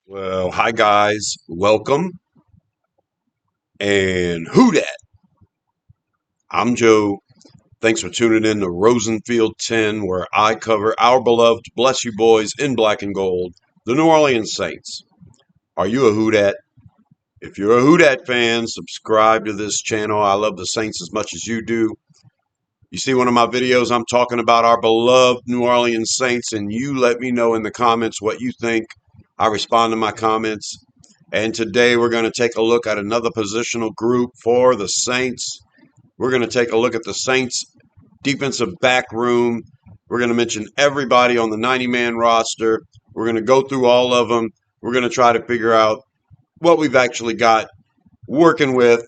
Well, hi guys, welcome, and who dat? I'm Joe. Thanks for tuning in to Rosenfield 10, where I cover our beloved Bless You Boys in black and gold, the New Orleans Saints. Are you a who dat? If you're a who dat fan, subscribe to this channel. I love the Saints as much as you do. You see one of my videos, I'm talking about our beloved New Orleans Saints, and you let me know in the comments what you think. I respond to my comments. And today we're going to take a look at another positional group for the Saints. We're going to take a look at the Saints defensive back room. We're going to mention everybody on the 90-man roster. We're going to go through all of them. We're going to try to figure out what we've actually got working with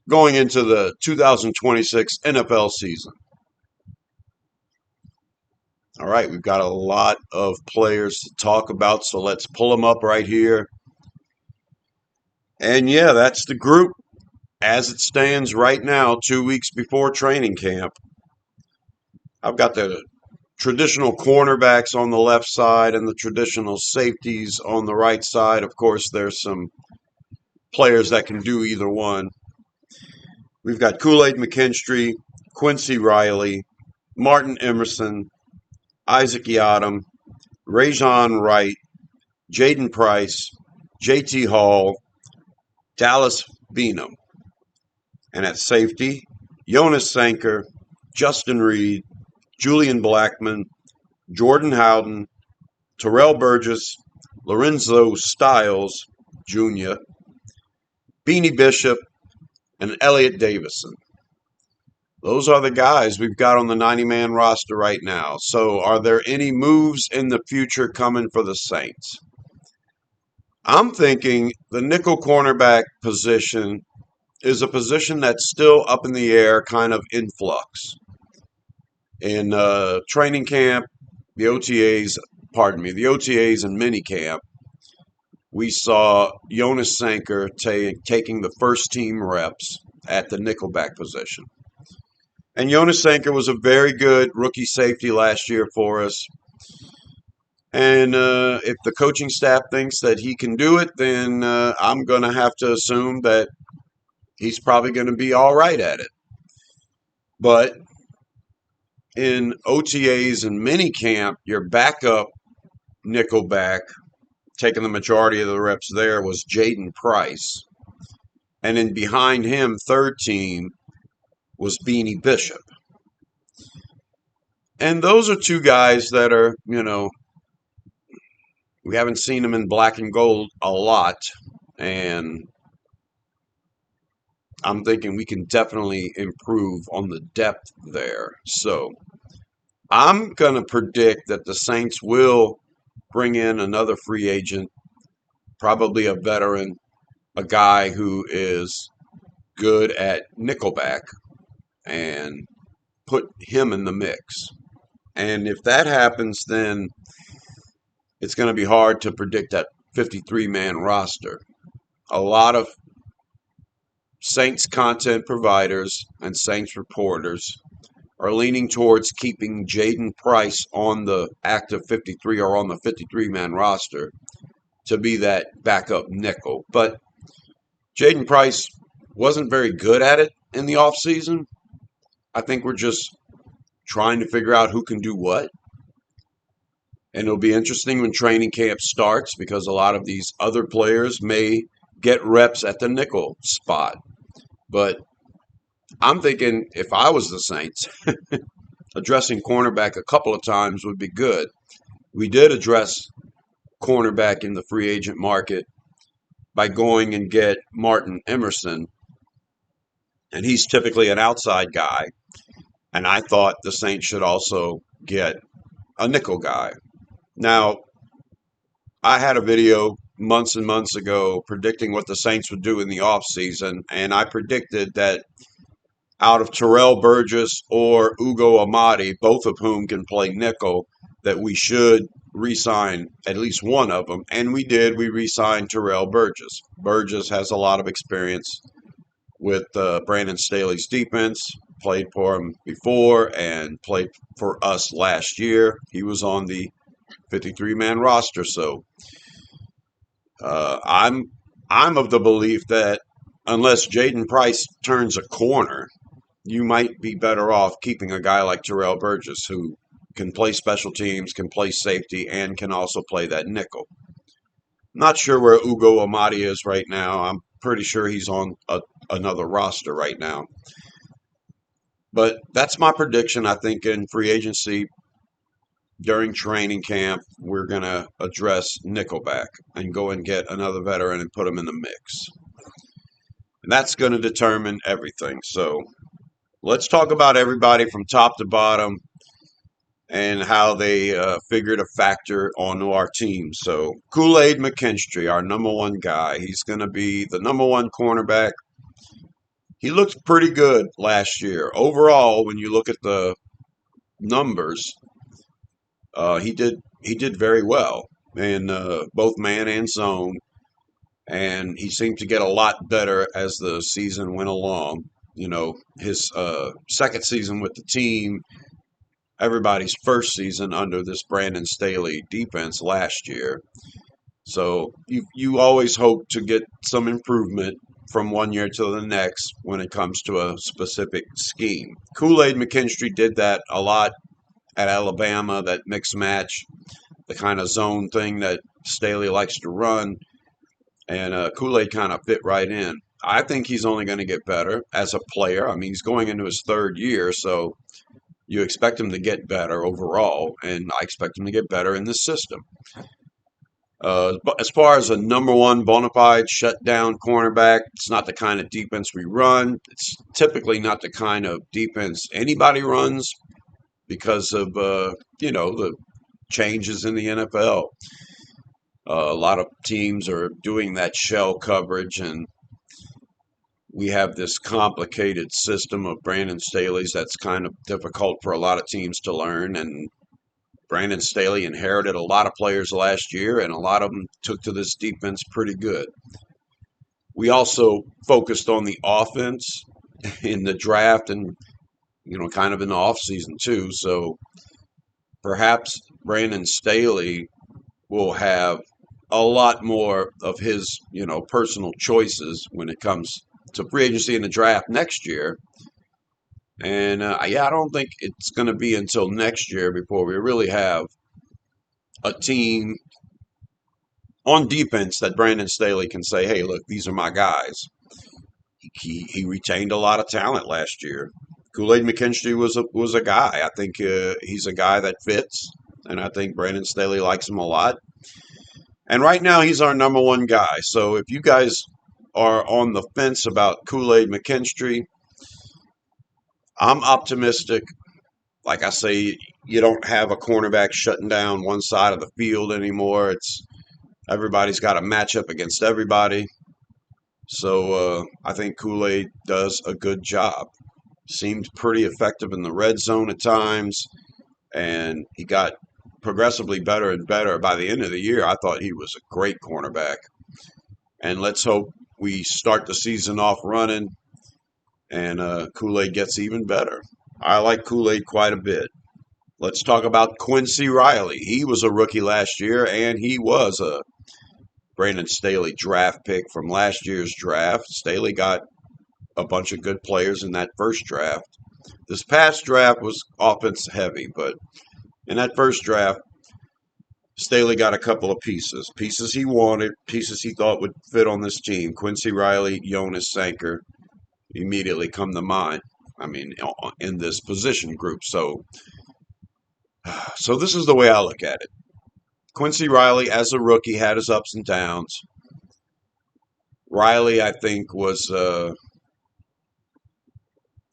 going into the 2026 NFL season. All right, we've got a lot of players to talk about, so let's pull them up right here. And yeah, that's the group as it stands right now, 2 weeks before training camp. I've got the traditional cornerbacks on the left side and the traditional safeties on the right side. Of course, there's some players that can do either one. We've got Kool-Aid McKinstry, Quincy Riley, Martin Emerson, Isaac Yiadom, Rajon Wright, Jaden Price, JT Hall, Dallas Beenum. And at safety, Jonas Sanker, Justin Reed, Julian Blackman, Jordan Howden, Terrell Burgess, Lorenzo Styles Jr., Beanie Bishop, and Elliott Davison. Those are the guys we've got on the 90-man roster right now. So are there any moves in the future coming for the Saints? I'm thinking the nickel cornerback position is a position that's still up in the air, kind of in flux. In training camp, the OTAs and minicamp, we saw Jonas Sanker taking the first team reps at the Nickelback position. And Jonas Sanker was a very good rookie safety last year for us. And if the coaching staff thinks that he can do it, then I'm going to have to assume that he's probably going to be all right at it. But in OTAs and minicamp, your backup Nickelback, taking the majority of the reps there, was Jaden Price. And then behind him, third team, was Beanie Bishop. And those are two guys that are, we haven't seen them in black and gold a lot. And I'm thinking we can definitely improve on the depth there. So I'm going to predict that the Saints will bring in another free agent, probably a veteran, a guy who is good at Nickelback, and put him in the mix. And if that happens, then it's going to be hard to predict that 53-man roster. A lot of Saints content providers and Saints reporters are leaning towards keeping Jaden Price on the active 53 or on the 53-man roster to be that backup nickel. But Jaden Price wasn't very good at it in the offseason. I think we're just trying to figure out who can do what. And it'll be interesting when training camp starts because a lot of these other players may get reps at the nickel spot. But I'm thinking if I was the Saints, addressing cornerback a couple of times would be good. We did address cornerback in the free agent market by going and get Martin Emerson, and he's typically an outside guy. And I thought the Saints should also get a nickel guy. Now, I had a video months and months ago predicting what the Saints would do in the offseason, and I predicted that out of Terrell Burgess or Ugo Amadi, both of whom can play nickel, that we should re-sign at least one of them. And we did. We re-signed Terrell Burgess. Burgess has a lot of experience with Brandon Staley's defense, played for him before and played for us last year. He was on the 53-man roster. So I'm of the belief that unless Jaden Price turns a corner, you might be better off keeping a guy like Terrell Burgess who can play special teams, can play safety, and can also play that nickel. Not sure where Ugo Amadi is right now. I'm pretty sure he's on another roster right now. But that's my prediction. I think in free agency during training camp, we're going to address Nickelback and go and get another veteran and put him in the mix. And that's going to determine everything. So let's talk about everybody from top to bottom and how they figured a factor onto our team. So Kool-Aid McKinstry, our number one guy, he's going to be the number one cornerback. He looked pretty good last year. Overall, when you look at the numbers, he did very well in both man and zone, and he seemed to get a lot better as the season went along. You know, his second season with the team, everybody's first season under this Brandon Staley defense last year. So you always hope to get some improvement from one year to the next when it comes to a specific scheme. Kool-Aid McKinstry did that a lot at Alabama, that mix match, the kind of zone thing that Staley likes to run, and Kool-Aid kind of fit right in. I think he's only going to get better as a player. I mean, he's going into his third year, so you expect him to get better overall, and I expect him to get better in this system. But as far as a number one bona fide shutdown cornerback, it's not the kind of defense we run. It's typically not the kind of defense anybody runs because of the changes in the NFL. A lot of teams are doing that shell coverage, and we have this complicated system of Brandon Staley's that's kind of difficult for a lot of teams to learn. And Brandon Staley inherited a lot of players last year, and a lot of them took to this defense pretty good. We also focused on the offense in the draft and, kind of in the offseason too. So perhaps Brandon Staley will have a lot more of his, personal choices when it comes to free agency in the draft next year. And I don't think it's going to be until next year before we really have a team on defense that Brandon Staley can say, "Hey, look, these are my guys." He retained a lot of talent last year. Kool-Aid McKinstry was a guy. I think he's a guy that fits, and I think Brandon Staley likes him a lot. And right now, he's our number one guy. So if you guys are on the fence about Kool-Aid McKinstry, I'm optimistic. Like I say, you don't have a cornerback shutting down one side of the field anymore. It's everybody's got to match up against everybody. So I think Kool-Aid does a good job. Seemed pretty effective in the red zone at times, and he got progressively better and better. By the end of the year, I thought he was a great cornerback. And let's hope we start the season off running and Kool-Aid gets even better. I like Kool-Aid quite a bit. Let's talk about Quincy Riley. He was a rookie last year, and he was a Brandon Staley draft pick from last year's draft. Staley got a bunch of good players in that first draft. This past draft was offense heavy, but in that first draft, Staley got a couple of pieces he wanted, pieces he thought would fit on this team. Quincy Riley, Jonas Sanker immediately come to mind. I mean, in this position group. So this is the way I look at it. Quincy Riley, as a rookie, had his ups and downs. Riley, I think,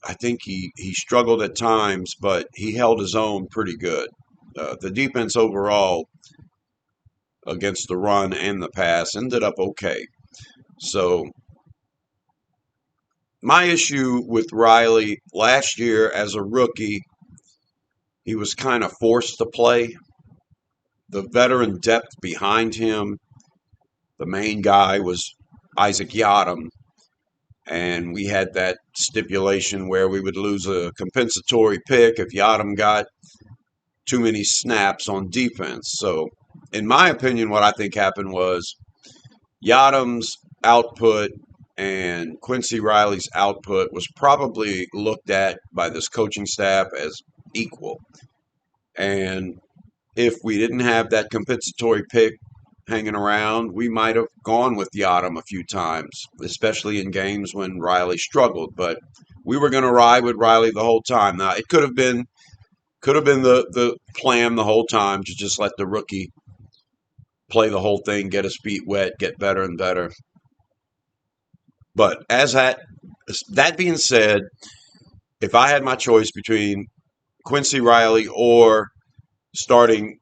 I think he struggled at times, but he held his own pretty good. The defense overall against the run and the pass ended up okay. So my issue with Riley last year as a rookie, he was kind of forced to play. The veteran depth behind him, the main guy was Isaac Yadam, and we had that stipulation where we would lose a compensatory pick if Yadam got too many snaps on defense. So, in my opinion, what I think happened was Yadam's output and Quincy Riley's output was probably looked at by this coaching staff as equal. And if we didn't have that compensatory pick hanging around, we might have gone with Yadam a few times, especially in games when Riley struggled. But we were going to ride with Riley the whole time. Now it could have been the plan the whole time to just let the rookie play the whole thing, get his feet wet, get better and better. But that being said, if I had my choice between Quincy Riley or starting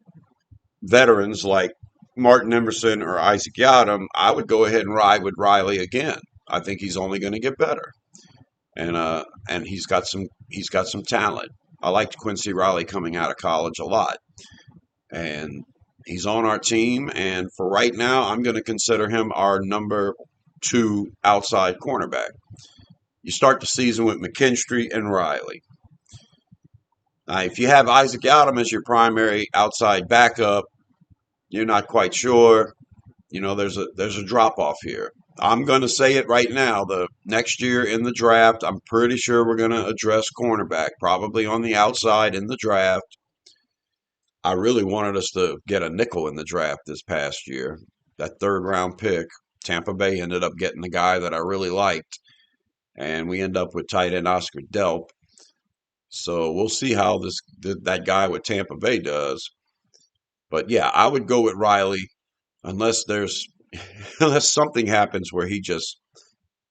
veterans like Martin Emerson or Isaac Yadam, I would go ahead and ride with Riley again. I think he's only going to get better, and he's got some talent. I liked Quincy Riley coming out of college a lot, and he's on our team. And for right now, I'm going to consider him our number two outside cornerback. You start the season with McKinstry and Riley. Now, if you have Isaac Yadam as your primary outside backup, you're not quite sure. There's a drop off here. I'm going to say it right now. The next year in the draft, I'm pretty sure we're going to address cornerback, probably on the outside in the draft. I really wanted us to get a nickel in the draft this past year. That third round pick, Tampa Bay ended up getting the guy that I really liked, and we end up with tight end Oscar Delp. So we'll see how that guy with Tampa Bay does. But yeah, I would go with Riley unless there's unless something happens where he just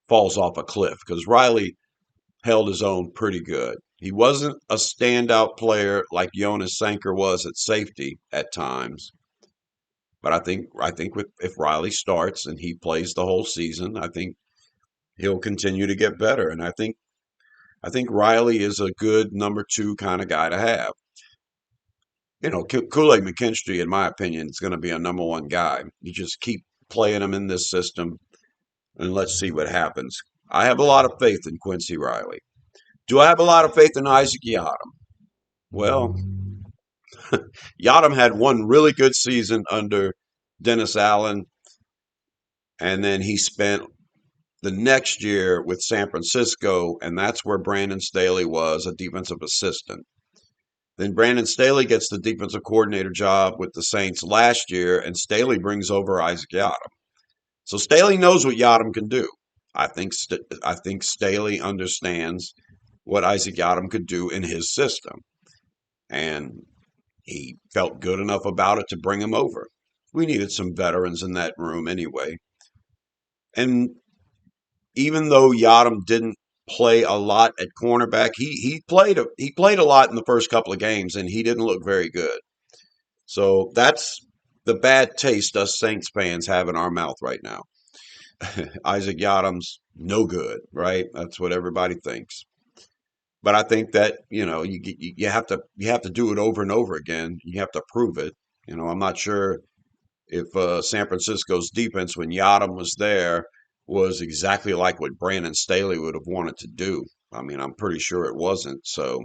falls off a cliff, because Riley held his own pretty good. He wasn't a standout player like Jonas Sanker was at safety at times, but I think if Riley starts and he plays the whole season, I think he'll continue to get better. And I think Riley is a good number two kind of guy to have. Kool-Aid McKinstry, in my opinion, is going to be a number one guy. You just keep playing him in this system, and let's see what happens. I have a lot of faith in Quincy Riley. Do I have a lot of faith in Isaac Yiadom? Well, Yiadom had one really good season under Dennis Allen, and then he spent the next year with San Francisco, and that's where Brandon Staley was a defensive assistant. Then Brandon Staley gets the defensive coordinator job with the Saints last year, and Staley brings over Isaac Yiadom. So Staley knows what Yiadom can do. I think Staley understands what Isaac Yiadom could do in his system, and he felt good enough about it to bring him over. We needed some veterans in that room anyway, and even though Yiadom didn't play a lot at cornerback, he played a lot in the first couple of games, and he didn't look very good. So that's the bad taste us Saints fans have in our mouth right now. Isaac Yiadom's no good, right? That's what everybody thinks. But I think that you have to do it over and over again. You have to prove it. I'm not sure if San Francisco's defense when Yiadom was there was exactly like what Brandon Staley would have wanted to do. I mean, I'm pretty sure it wasn't. So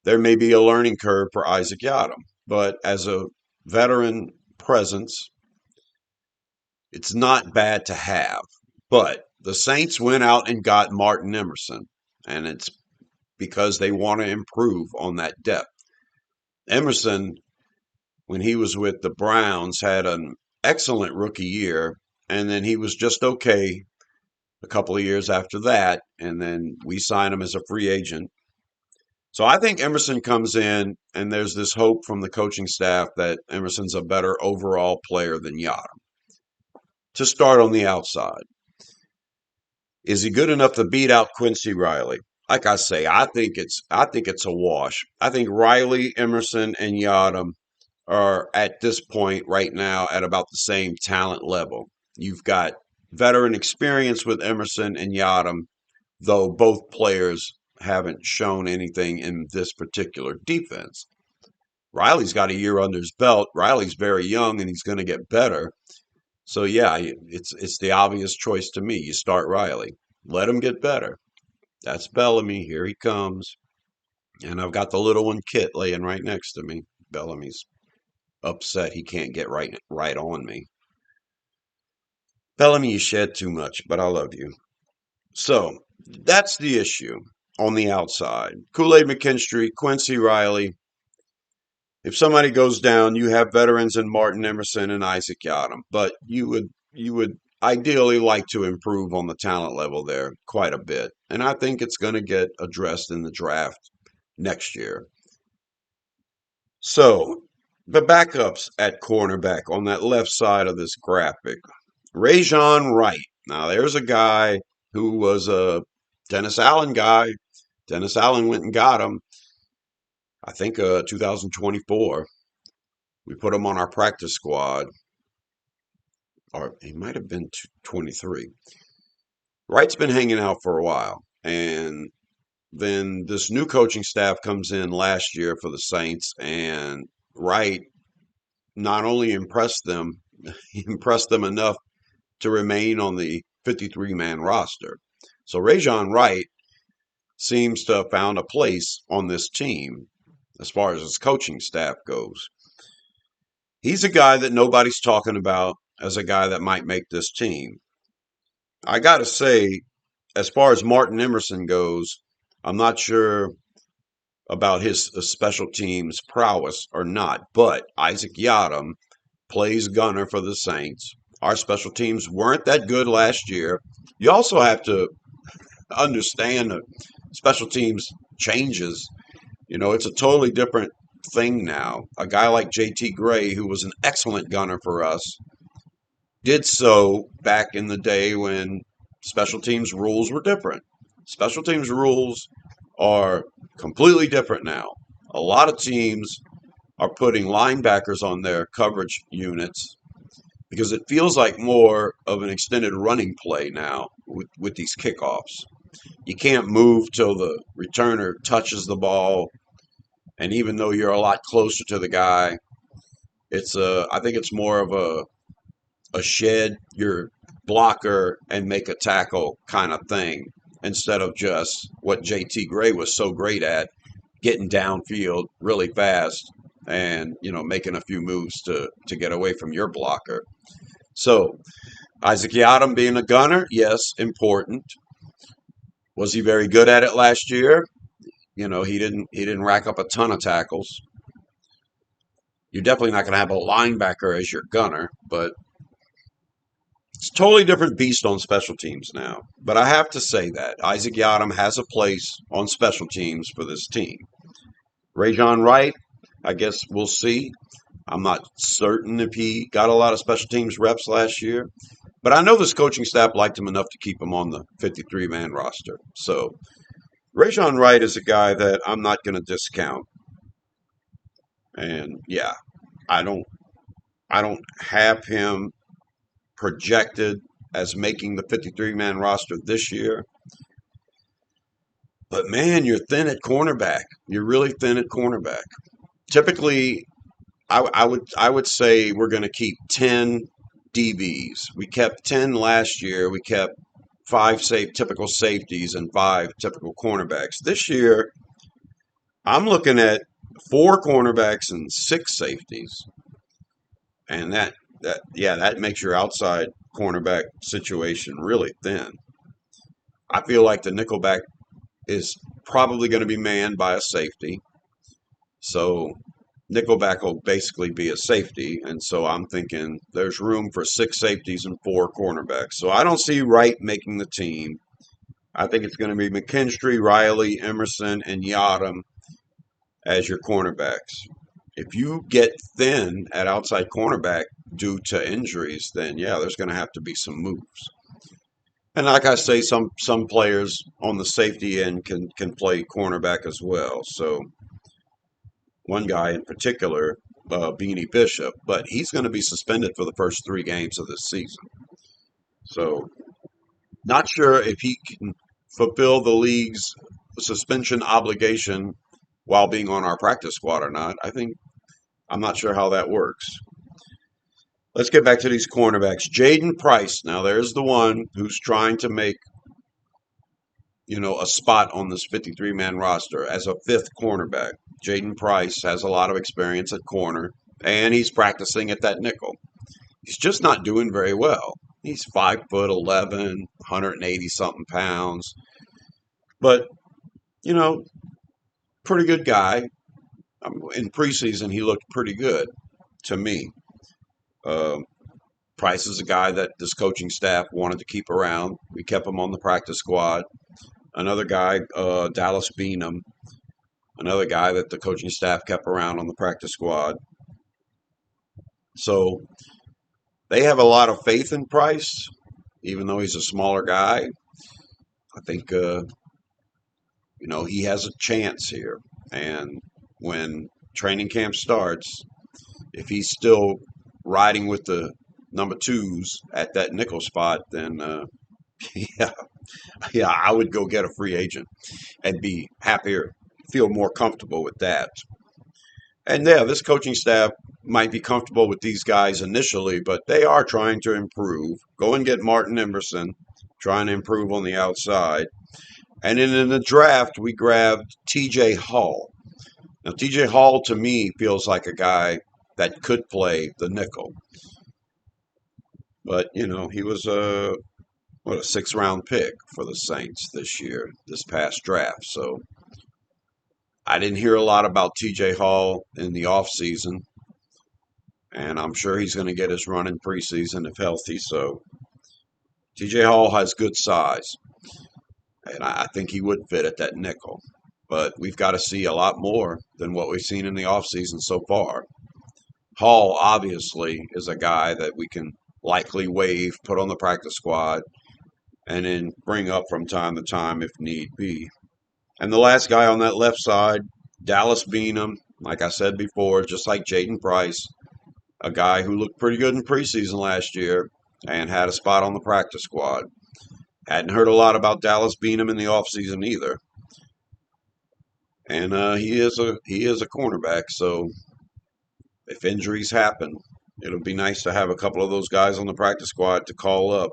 there may be a learning curve for Isaac Yiadom, but as a veteran presence, it's not bad to have. But the Saints went out and got Martin Emerson, and it's because they want to improve on that depth. Emerson, when he was with the Browns, had an excellent rookie year, and then he was just okay a couple of years after that, and then we signed him as a free agent. So I think Emerson comes in, and there's this hope from the coaching staff that Emerson's a better overall player than Yada. To start on the outside, is he good enough to beat out Quincy Riley? Like I say, I think it's a wash. I think Riley, Emerson, and Yadam are at this point right now at about the same talent level. You've got veteran experience with Emerson and Yadam, though both players haven't shown anything in this particular defense. Riley's got a year under his belt. Riley's very young and he's going to get better. So yeah, it's the obvious choice to me. You start Riley. Let him get better. That's Bellamy. Here he comes. And I've got the little one Kit laying right next to me. Bellamy's upset he can't get right on me. Bellamy, you shed too much, but I love you. So that's the issue on the outside. Kool-Aid McKinstry, Quincy Riley. If somebody goes down, you have veterans in Martin Emerson and Isaac Yadam, but you would ideally like to improve on the talent level there quite a bit. And I think it's going to get addressed in the draft next year. So the backups at cornerback on that left side of this graphic. Rajon Wright. Now there's a guy who was a Dennis Allen guy. Dennis Allen went and got him. I think 2024. We put him on our practice squad, or he might have been 23. Wright's been hanging out for a while, and then this new coaching staff comes in last year for the Saints, and Wright not only impressed them, he impressed them enough to remain on the 53-man roster. So Rajon Wright seems to have found a place on this team as far as his coaching staff goes. He's a guy that nobody's talking about as a guy that might make this team. I got to say, as far as Martin Emerson goes, I'm not sure about his special teams prowess or not, but Isaac Yadam plays gunner for the Saints. Our special teams weren't that good last year. You also have to understand that special teams changes. You know, it's a totally different thing now. A guy like JT Gray, who was an excellent gunner for us, did so back in the day when special teams rules were different. Special teams rules are completely different now. A lot of teams are putting linebackers on their coverage units because it feels like more of an extended running play now with these kickoffs. You can't move till the returner touches the ball, and even though you're a lot closer to the guy, I think it's more of a shed your blocker and make a tackle kind of thing instead of just what JT Gray was so great at, getting downfield really fast and making a few moves to get away from your blocker. So Isaac Yiadom being a gunner, yes, important. Was he very good at it last year? He didn't rack up a ton of tackles. You're definitely not going to have a linebacker as your gunner, but it's a totally different beast on special teams now. But I have to say that Isaac Yiadom has a place on special teams for this team. Rajon Wright, I guess we'll see. I'm not certain if he got a lot of special teams reps last year, but I know this coaching staff liked him enough to keep him on the 53-man roster. So Rajon Wright is a guy that I'm not going to discount. And yeah, I don't I don't have him projected as making the 53-man roster this year. But man, you're thin at cornerback. You're really thin at cornerback. Typically, I would say we're going to keep 10 DBs. We kept 10 last year. We kept five typical safeties and five typical cornerbacks. This year, I'm looking at four cornerbacks and six safeties, and that makes your outside cornerback situation really thin. I feel like the Nickelback is probably going to be manned by a safety. So Nickelback will basically be a safety. And so I'm thinking there's room for six safeties and four cornerbacks. So I don't see Wright making the team. I think it's going to be McKinstry, Riley, Emerson, and Yadam as your cornerbacks. If you get thin at outside cornerback due to injuries, then yeah, there's going to have to be some moves. And like I say, some players on the safety end can play cornerback as well. So one guy in particular, Beanie Bishop, but he's going to be suspended for the first three games of this season. So not sure if he can fulfill the league's suspension obligation while being on our practice squad or not. I'm not sure how that works. Let's get back to these cornerbacks. Jaden Price. Now there's the one who's trying to make, a spot on this 53-man roster as a fifth cornerback. Jaden Price has a lot of experience at corner, and he's practicing at that nickel. He's just not doing very well. He's 5'11", 180 something pounds, but you know, pretty good guy. In preseason, he looked pretty good to me. Um, Price is a guy that this coaching staff wanted to keep around. We kept him on the practice squad. Another guy, Dallas Beanham, another guy that the coaching staff kept around on the practice squad. So they have a lot of faith in Price, even though he's a smaller guy. I think he has a chance here. And when training camp starts, if he's still riding with the number twos at that nickel spot, then yeah, yeah, I would go get a free agent and be happier, feel more comfortable with that. And yeah, this coaching staff might be comfortable with these guys initially, but they are trying to improve. Go and get Martin Emerson, trying to improve on the outside. And then in the draft, we grabbed TJ Hall. Now, TJ Hall to me feels like a guy that could play the nickel. But, he was a 6th-round pick for the Saints this past draft. So I didn't hear a lot about TJ Hall in the offseason, and I'm sure he's going to get his run in preseason if healthy. So TJ Hall has good size, and I think he would fit at that nickel. But we've got to see a lot more than what we've seen in the offseason so far. Hall obviously is a guy that we can likely waive, put on the practice squad, and then bring up from time to time if need be. And the last guy on that left side, Dallas Beanham, like I said before, just like Jaden Price, a guy who looked pretty good in preseason last year and had a spot on the practice squad. Hadn't heard a lot about Dallas Beanham in the offseason either. And he is a cornerback, so if injuries happen, it'll be nice to have a couple of those guys on the practice squad to call up.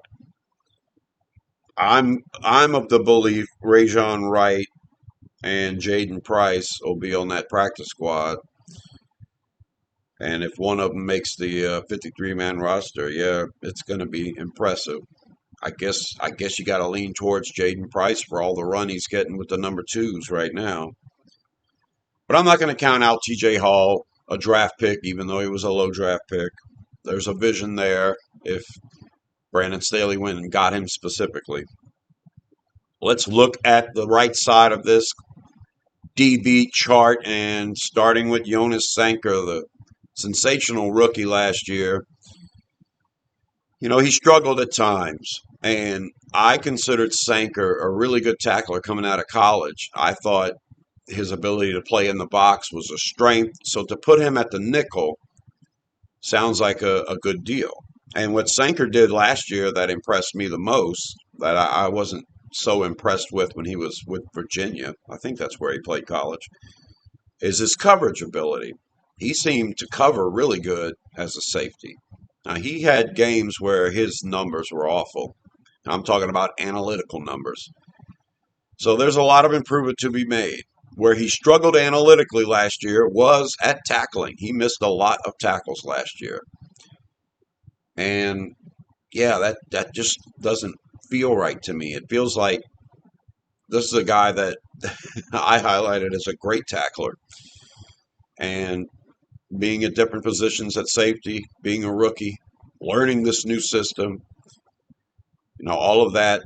I'm of the belief Rajon Wright and Jaden Price will be on that practice squad. And if one of them makes the 53-man roster, yeah, it's going to be impressive. I guess you got to lean towards Jaden Price for all the run he's getting with the number twos right now. But I'm not going to count out T.J. Hall, a draft pick, even though he was a low draft pick. There's a vision there if Brandon Staley went and got him specifically. Let's look at the right side of this DB chart, and starting with Jonas Sanker, the sensational rookie last year. He struggled at times, and I considered Sanker a really good tackler coming out of college. I thought his ability to play in the box was a strength, so to put him at the nickel sounds like a good deal. And what Sanker did last year that impressed me the most, that I wasn't so impressed with when he was with Virginia, I think that's where he played college, is his coverage ability. He seemed to cover really good as a safety. Now, he had games where his numbers were awful. I'm talking about analytical numbers. So there's a lot of improvement to be made. Where he struggled analytically last year was at tackling. He missed a lot of tackles last year. And yeah, that just doesn't feel right to me. It feels like this is a guy that I highlighted as a great tackler. And being at different positions at safety, being a rookie, learning this new system, all of that,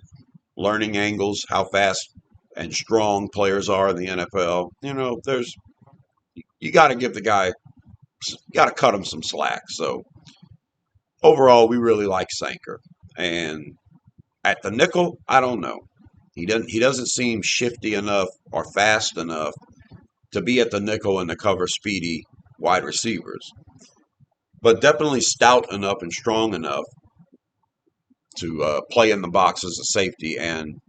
learning angles, how fast and strong players are in the NFL. You got to give the guy, you got to cut him some slack. So overall, we really like Sanker. And at the nickel, I don't know. He doesn't seem shifty enough or fast enough to be at the nickel and to cover speedy wide receivers, but definitely stout enough and strong enough to play in the box as a safety and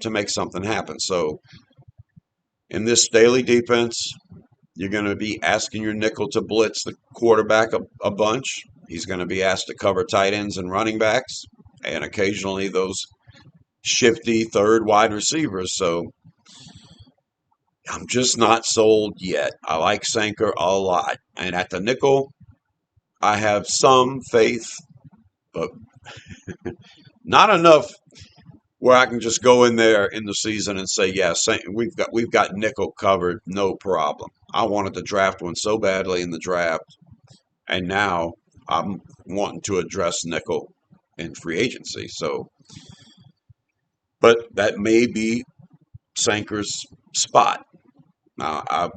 to make something happen. So in this daily defense, you're going to be asking your nickel to blitz the quarterback a bunch. He's going to be asked to cover tight ends and running backs, and occasionally those shifty third wide receivers. So I'm just not sold yet. I like Sanker a lot. And at the nickel, I have some faith, but Not enough where I can just go in there in the season and say, yeah, we've got nickel covered, no problem. I wanted to draft one so badly in the draft, and now I'm wanting to address nickel in free agency. So, but that may be Sanker's spot.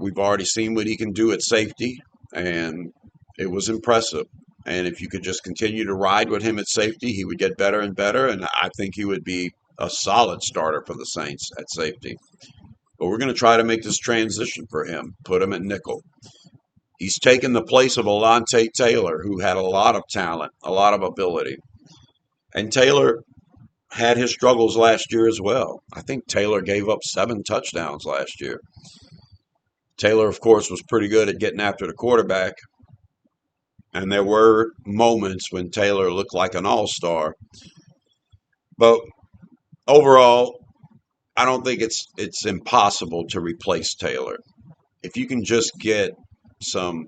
We've already seen what he can do at safety, and it was impressive. And if you could just continue to ride with him at safety, he would get better and better. And I think he would be a solid starter for the Saints at safety. But we're going to try to make this transition for him, put him at nickel. He's taken the place of Alontae Taylor, who had a lot of talent, a lot of ability. And Taylor had his struggles last year as well. I think Taylor gave up 7 touchdowns last year. Taylor, of course, was pretty good at getting after the quarterback. And there were moments when Taylor looked like an all-star. But overall, I don't think it's impossible to replace Taylor. If you can just get some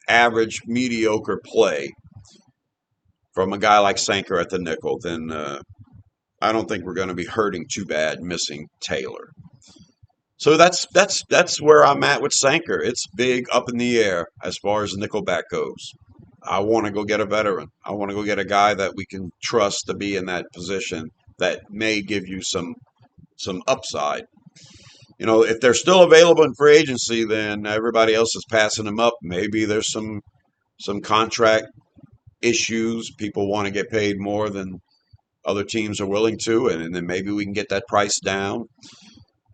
average, mediocre play from a guy like Sanker at the nickel, then I don't think we're going to be hurting too bad missing Taylor. So that's where I'm at with Sanker. It's big up in the air as far as Nickelback goes. I want to go get a veteran. I want to go get a guy that we can trust to be in that position that may give you some upside. You know, if they're still available in free agency, then everybody else is passing them up. Maybe there's some contract issues. People want to get paid more than other teams are willing to, and then maybe we can get that price down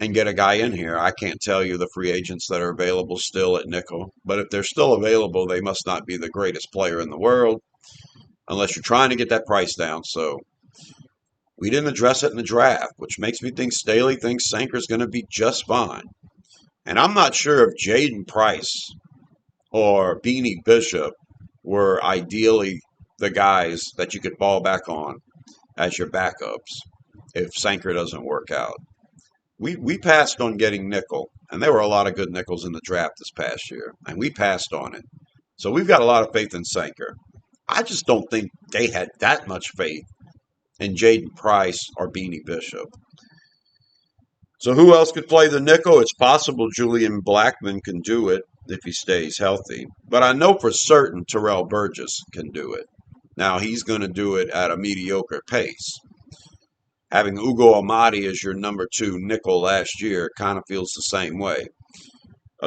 and get a guy in here. I can't tell you the free agents that are available still at nickel, but if they're still available, they must not be the greatest player in the world unless you're trying to get that price down. So we didn't address it in the draft, which makes me think Staley thinks Sanker's going to be just fine. And I'm not sure if Jaden Price or Beanie Bishop were ideally the guys that you could fall back on as your backups if Sanker doesn't work out. We passed on getting nickel, and there were a lot of good nickels in the draft this past year, and we passed on it. So we've got a lot of faith in Sanker. I just don't think they had that much faith in Jaden Price or Beanie Bishop. So who else could play the nickel? It's possible Julian Blackmon can do it if he stays healthy. But I know for certain Terrell Burgess can do it. Now, he's going to do it at a mediocre pace. Having Ugo Amadi as your number 2 nickel last year kind of feels the same way.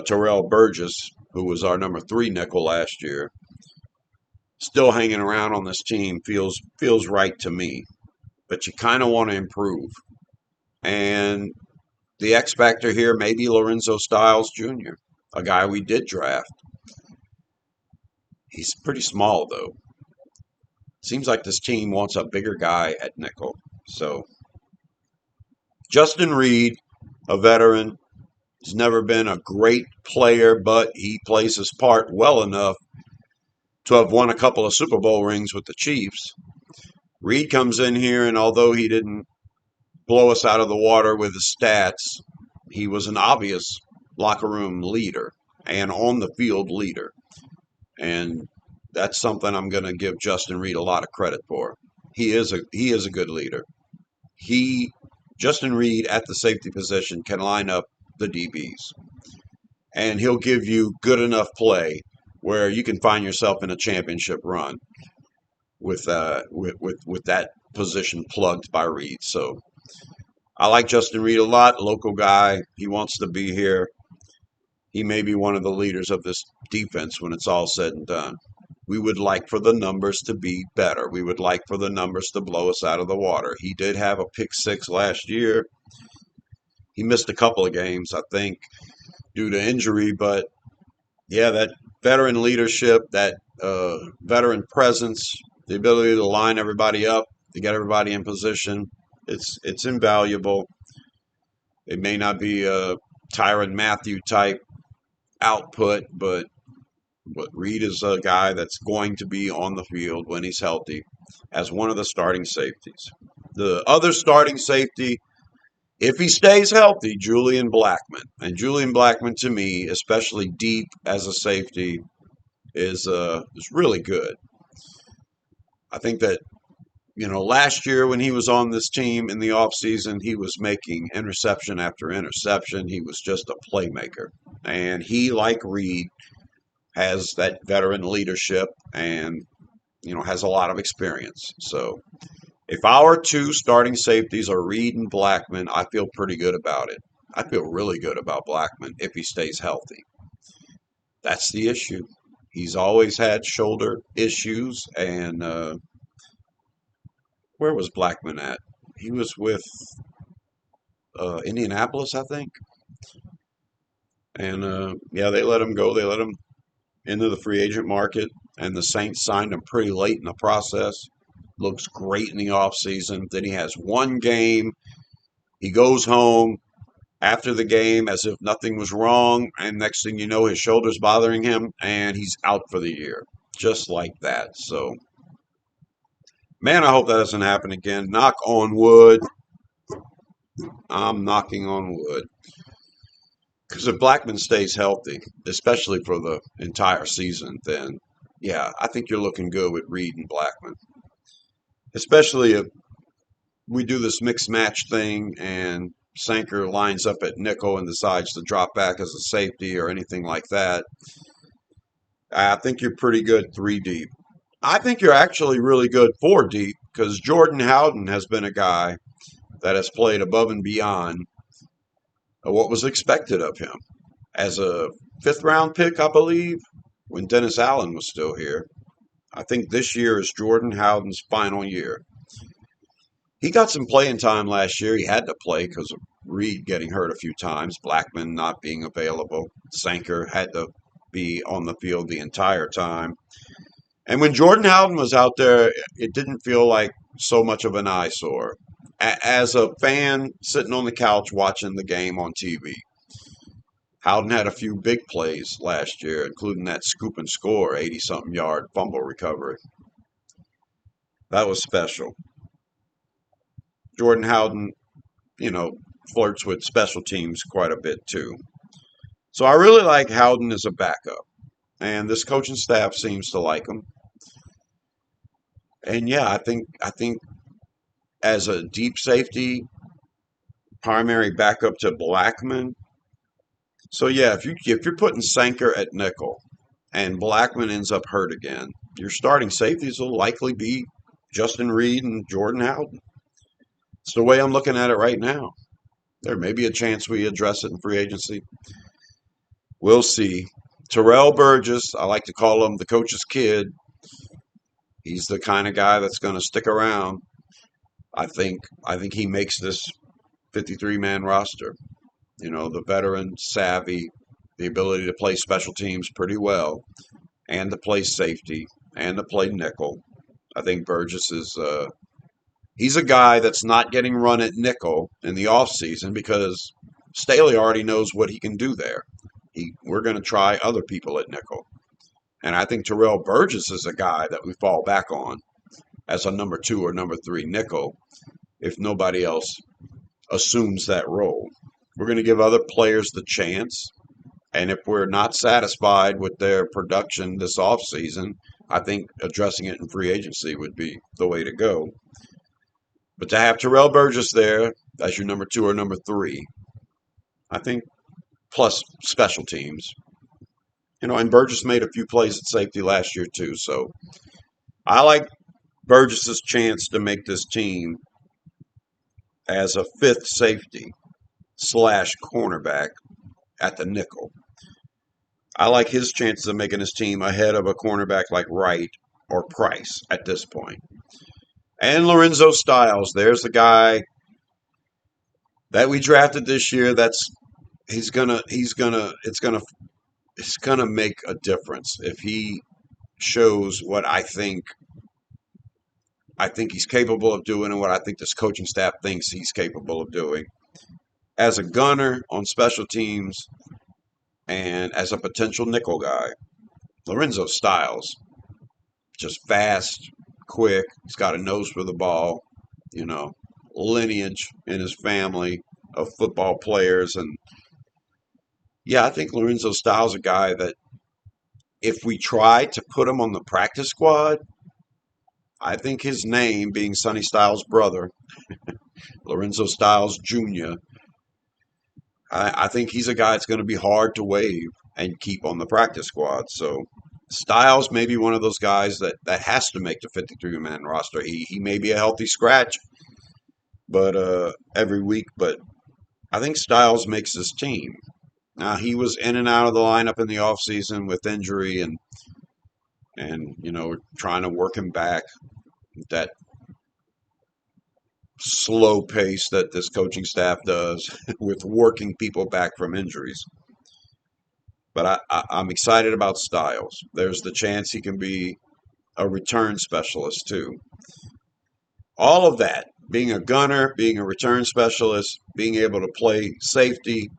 Terrell Burgess, who was our number 3 nickel last year, still hanging around on this team feels right to me. But you kind of want to improve. And the X factor here may be Lorenzo Styles Jr., a guy we did draft. He's pretty small, though. Seems like this team wants a bigger guy at nickel. So, Justin Reed, a veteran, has never been a great player, but he plays his part well enough to have won a couple of Super Bowl rings with the Chiefs. Reed comes in here, and although he didn't blow us out of the water with his stats, he was an obvious locker room leader and on the field leader. And that's something I'm going to give Justin Reed a lot of credit for. He is a good leader. Justin Reed at the safety position can line up the DBs, and he'll give you good enough play where you can find yourself in a championship run with that position plugged by Reed. So I like Justin Reed a lot. Local guy. He wants to be here. He may be one of the leaders of this defense when it's all said and done. We would like for the numbers to be better. We would like for the numbers to blow us out of the water. He did have a pick 6 last year. He missed a couple of games, I think, due to injury. But, yeah, that veteran leadership, that veteran presence, the ability to line everybody up, to get everybody in position, it's invaluable. It may not be a Tyrann Mathieu type output, but Reed is a guy that's going to be on the field when he's healthy as one of the starting safeties. The other starting safety, if he stays healthy, Julian Blackmon. And Julian Blackmon, to me, especially deep as a safety, is really good. I think that Last year when he was on this team in the offseason, he was making interception after interception. He was just a playmaker. And he, like Reed, has that veteran leadership and, has a lot of experience. So if our two starting safeties are Reed and Blackman, I feel pretty good about it. I feel really good about Blackman if he stays healthy. That's the issue. He's always had shoulder issues, and where was Blackman at? He was with Indianapolis, I think. And yeah, they let him go. They let him into the free agent market, and the Saints signed him pretty late in the process. Looks great in the offseason. Then he has one game. He goes home after the game as if nothing was wrong, and next thing you know, his shoulder's bothering him, and he's out for the year. Just like that. So, man, I hope that doesn't happen again. Knock on wood. I'm knocking on wood. Because if Blackman stays healthy, especially for the entire season, then yeah, I think you're looking good with Reed and Blackman. Especially if we do this mixed match thing and Sanker lines up at nickel and decides to drop back as a safety or anything like that. I think you're pretty good three deep. I think you're actually really good four deep because Jordan Howden has been a guy that has played above and beyond what was expected of him. As a fifth round pick, I believe, when Dennis Allen was still here. I think this year is Jordan Howden's final year. He got some playing time last year. He had to play because of Reed getting hurt a few times, Blackman not being available. Sanker had to be on the field the entire time. And when Jordan Howden was out there, it didn't feel like so much of an eyesore. As a fan sitting on the couch watching the game on TV, Howden had a few big plays last year, including that scoop and score 80-something yard fumble recovery. That was special. Jordan Howden, you know, flirts with special teams quite a bit too. So I really like Howden as a backup, and this coaching staff seems to like him. And yeah, I think as a deep safety, primary backup to Blackman. So yeah, if you're putting Sanker at nickel and Blackman ends up hurt again, your starting safeties will likely be Justin Reed and Jordan Howden. It's the way I'm looking at it right now. There may be a chance we address it in free agency. We'll see. Terrell Burgess, I like to call him the coach's kid. He's the kind of guy that's going to stick around. I think he makes this 53-man roster. The veteran savvy, the ability to play special teams pretty well, and to play safety, and to play nickel. I think Burgess is he's a guy that's not getting run at nickel in the offseason because Staley already knows what he can do there. We're going to try other people at nickel. And I think Terrell Burgess is a guy that we fall back on as a number two or number three nickel if nobody else assumes that role. We're going to give other players the chance. And if we're not satisfied with their production this offseason, I think addressing it in free agency would be the way to go. But to have Terrell Burgess there as your number two or number three, I think plus special teams. And Burgess made a few plays at safety last year too. So I like Burgess's chance to make this team as a fifth safety slash cornerback at the nickel. I like his chances of making his team ahead of a cornerback like Wright or Price at this point. And Lorenzo Styles, there's the guy that we drafted this year. It's gonna make a difference if he shows what I think he's capable of doing and what I think this coaching staff thinks he's capable of doing. As a gunner on special teams and as a potential nickel guy, Lorenzo Styles, just fast, quick. He's got a nose for the ball, you know, lineage in his family of football players. And yeah, I think Lorenzo Styles is a guy that if we try to put him on the practice squad, I think his name, being Sonny Styles' brother, Lorenzo Styles Jr., I think he's a guy that's going to be hard to waive and keep on the practice squad. So Styles may be one of those guys that has to make the 53-man roster. He may be a healthy scratch, but every week, but I think Styles makes this team. Now he was in and out of the lineup in the offseason with injury and trying to work him back. That slow pace that this coaching staff does with working people back from injuries. But I'm excited about Styles. There's the chance he can be a return specialist too. All of that, being a gunner, being a return specialist, being able to play safety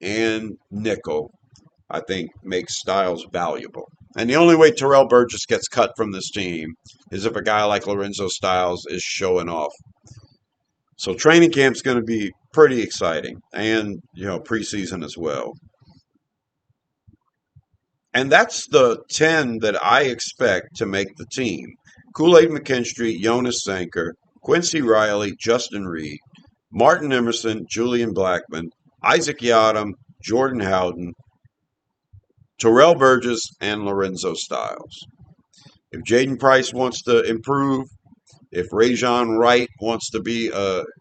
and nickel, I think makes Styles valuable. And the only way Terrell Burgess gets cut from this team is if a guy like Lorenzo Styles is showing off. So training camp's going to be pretty exciting, and preseason as well. And that's the 10 that I expect to make the team. Kool-Aid McKinstry, Jonas Sanker, Quincy Riley, Justin Reed, Martin Emerson, Julian Blackman, Isaac Yadam, Jordan Howden, Terrell Burgess, and Lorenzo Styles. If Jaden Price wants to improve, if Rajon Wright wants to be,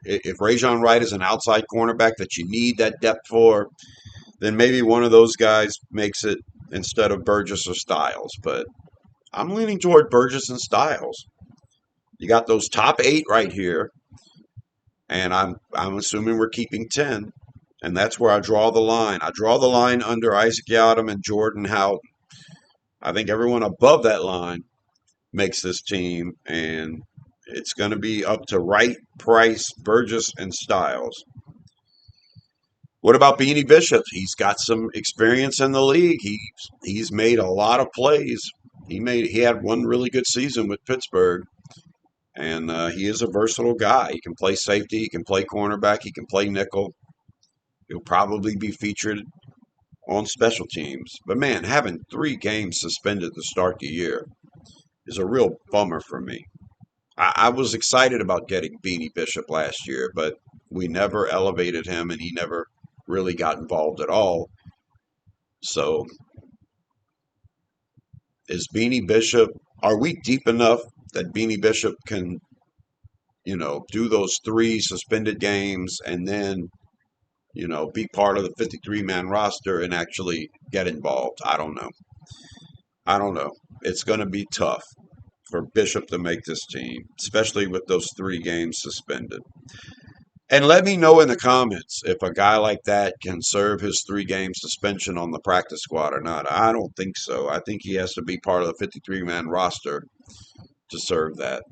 if Rajon Wright is an outside cornerback that you need that depth for, then maybe one of those guys makes it instead of Burgess or Styles. But I'm leaning toward Burgess and Styles. You got those top 8 right here, and I'm assuming we're keeping 10, and that's where I draw the line. I draw the line under Isaac Yadam and Jordan Howden. I think everyone above that line makes this team, and it's going to be up to Wright, Price, Burgess, and Styles. What about Beanie Bishop? He's got some experience in the league. He's made a lot of plays. He had one really good season with Pittsburgh, and he is a versatile guy. He can play safety, he can play cornerback, he can play nickel. He'll probably be featured on special teams. But man, having 3 games suspended to start the year is a real bummer for me. I was excited about getting Beanie Bishop last year, but we never elevated him, and he never really got involved at all. So is Beanie Bishop, are we deep enough that Beanie Bishop can, do those 3 suspended games and then, be part of the 53-man roster and actually get involved? I don't know. I don't know. It's going to be tough for Bishop to make this team, especially with those 3 games suspended. And let me know in the comments if a guy like that can serve his 3-game suspension on the practice squad or not. I don't think so. I think he has to be part of the 53-man roster to serve that.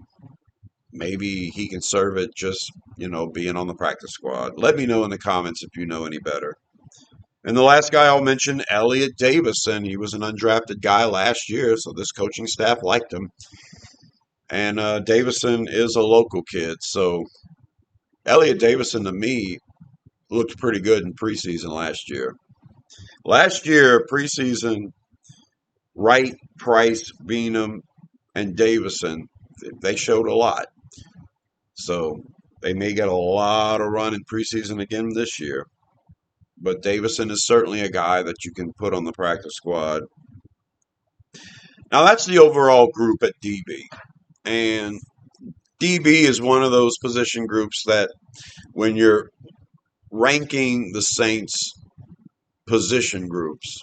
Maybe he can serve it just, being on the practice squad. Let me know in the comments if you know any better. And the last guy I'll mention, Elliot Davison. He was an undrafted guy last year, so this coaching staff liked him. And Davison is a local kid, so Elliot Davison, to me, looked pretty good in preseason last year. Last year, preseason, Wright, Price, Beenum, and Davison, they showed a lot. So they may get a lot of run in preseason again this year. But Davison is certainly a guy that you can put on the practice squad. Now, that's the overall group at DB. And DB is one of those position groups that when you're ranking the Saints position groups,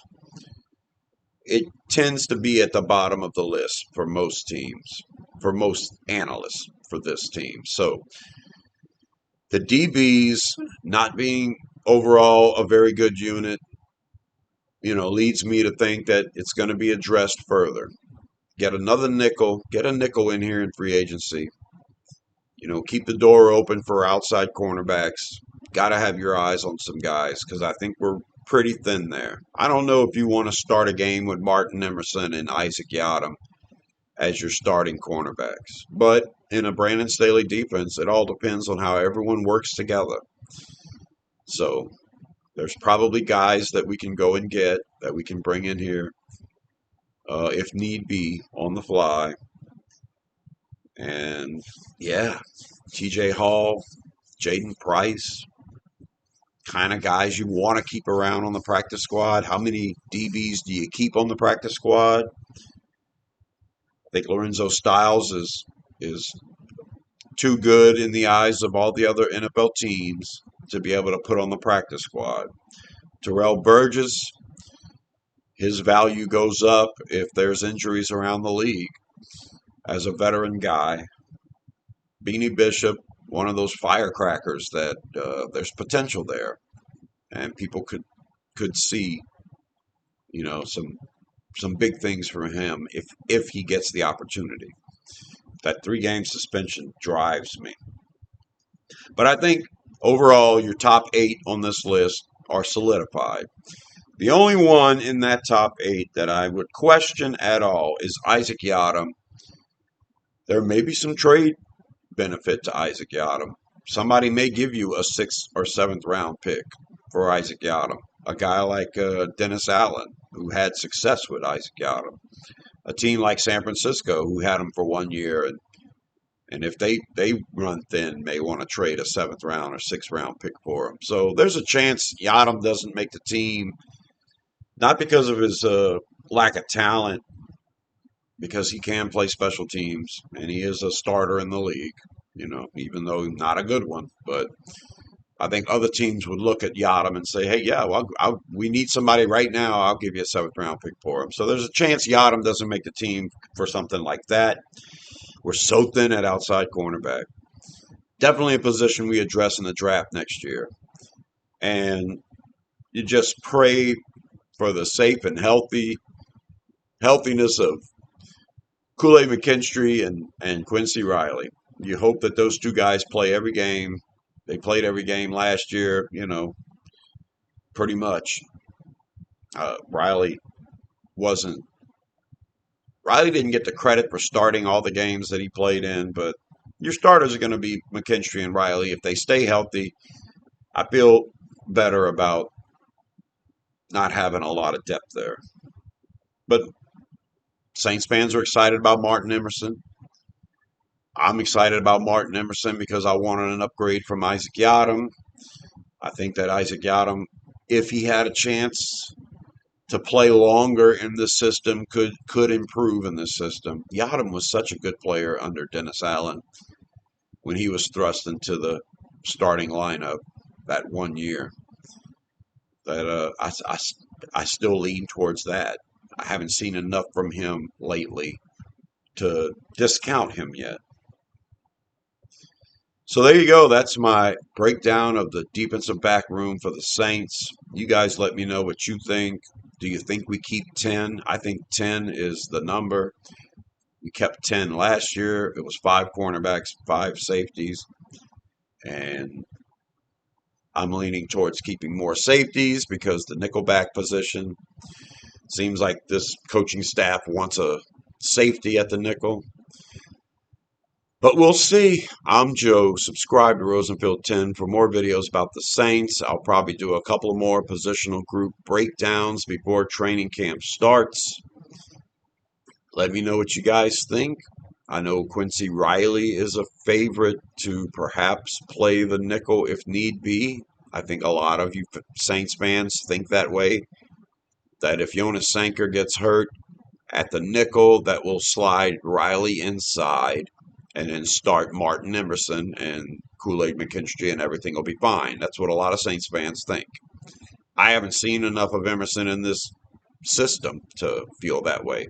it tends to be at the bottom of the list for most teams, for most analysts for this team. So the DBs not being overall a very good unit, leads me to think that it's going to be addressed further. Get a nickel in here in free agency. Keep the door open for outside cornerbacks. Got to have your eyes on some guys because I think we're pretty thin there. I don't know if you want to start a game with Martin Emerson and Isaac Yadam as your starting cornerbacks. But in a Brandon Staley defense, it all depends on how everyone works together. So there's probably guys that we can go and get, that we can bring in here if need be on the fly. And yeah, TJ Hall, Jaden Price, kind of guys you want to keep around on the practice squad. How many DBs do you keep on the practice squad? I think Lorenzo Styles is too good in the eyes of all the other NFL teams to be able to put on the practice squad. Terrell Burgess, his value goes up if there's injuries around the league as a veteran guy. Beanie Bishop, one of those firecrackers that there's potential there, and people could see, some big things from him if he gets the opportunity. That 3 game suspension drives me. But I think overall, your top 8 on this list are solidified. The only one in that top 8 that I would question at all is Isaac Yiadom. There may be some trade benefit to Isaac Yiadom. Somebody may give you a 6th or 7th round pick for Isaac Yiadom. A guy like Dennis Allen, who had success with Isaac Yiadom. A team like San Francisco, who had him for 1 year, and if they run thin, may want to trade a 7th round or 6th round pick for him. So there's a chance Yiadom doesn't make the team, not because of his lack of talent, because he can play special teams and he is a starter in the league, even though not a good one. But I think other teams would look at Yiadom and say, hey, yeah, well, we need somebody right now. I'll give you a 7th round pick for him. So there's a chance Yiadom doesn't make the team for something like that. We're so thin at outside cornerback. Definitely a position we address in the draft next year. And you just pray for the safe and healthiness of Kool-Aid McKinstry and Quincy Riley. You hope that those 2 guys play every game. They played every game last year, pretty much. Riley wasn't. Riley didn't get the credit for starting all the games that he played in, but your starters are going to be McKinstry and Riley. If they stay healthy, I feel better about not having a lot of depth there. But Saints fans are excited about Martin Emerson. I'm excited about Martin Emerson because I wanted an upgrade from Isaac Yiadom. I think that Isaac Yiadom, if he had a chance to play longer in this system, could improve in this system. Yiadom was such a good player under Dennis Allen when he was thrust into the starting lineup that 1 year. That I still lean towards that. I haven't seen enough from him lately to discount him yet. So there you go. That's my breakdown of the defensive back room for the Saints. You guys let me know what you think. Do you think we keep 10? I think 10 is the number. We kept 10 last year. It was 5 cornerbacks, 5 safeties. And I'm leaning towards keeping more safeties because the Nickelback position seems like this coaching staff wants a safety at the nickel. But we'll see. I'm Joe. Subscribe to Rosenfield 10 for more videos about the Saints. I'll probably do a couple more positional group breakdowns before training camp starts. Let me know what you guys think. I know Quincy Riley is a favorite to perhaps play the nickel if need be. I think a lot of you Saints fans think that way. That if Jonas Sanker gets hurt at the nickel, that will slide Riley inside and then start Martin Emerson and Kool-Aid McKinstry and everything will be fine. That's what a lot of Saints fans think. I haven't seen enough of Emerson in this system to feel that way.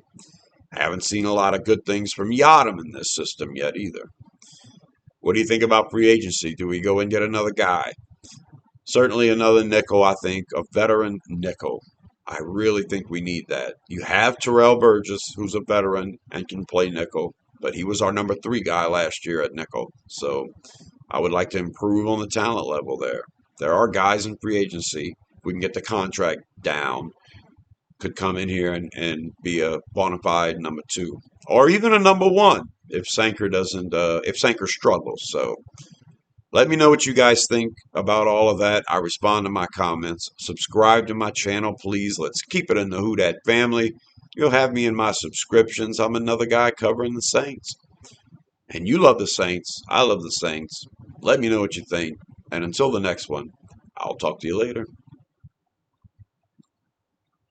I haven't seen a lot of good things from Yiadom in this system yet either. What do you think about free agency? Do we go and get another guy? Certainly another nickel, I think, a veteran nickel. I really think we need that. You have Terrell Burgess, who's a veteran and can play nickel, but he was our number 3 guy last year at nickel. So I would like to improve on the talent level there. There are guys in free agency. We can get the contract down. Could come in here and be a bona fide number 2. Or even a number 1 if Sanker struggles. So let me know what you guys think about all of that. I respond to my comments. Subscribe to my channel, please. Let's keep it in the Who Dat family. You'll have me in my subscriptions. I'm another guy covering the Saints. And you love the Saints. I love the Saints. Let me know what you think. And until the next one, I'll talk to you later.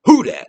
Who dat?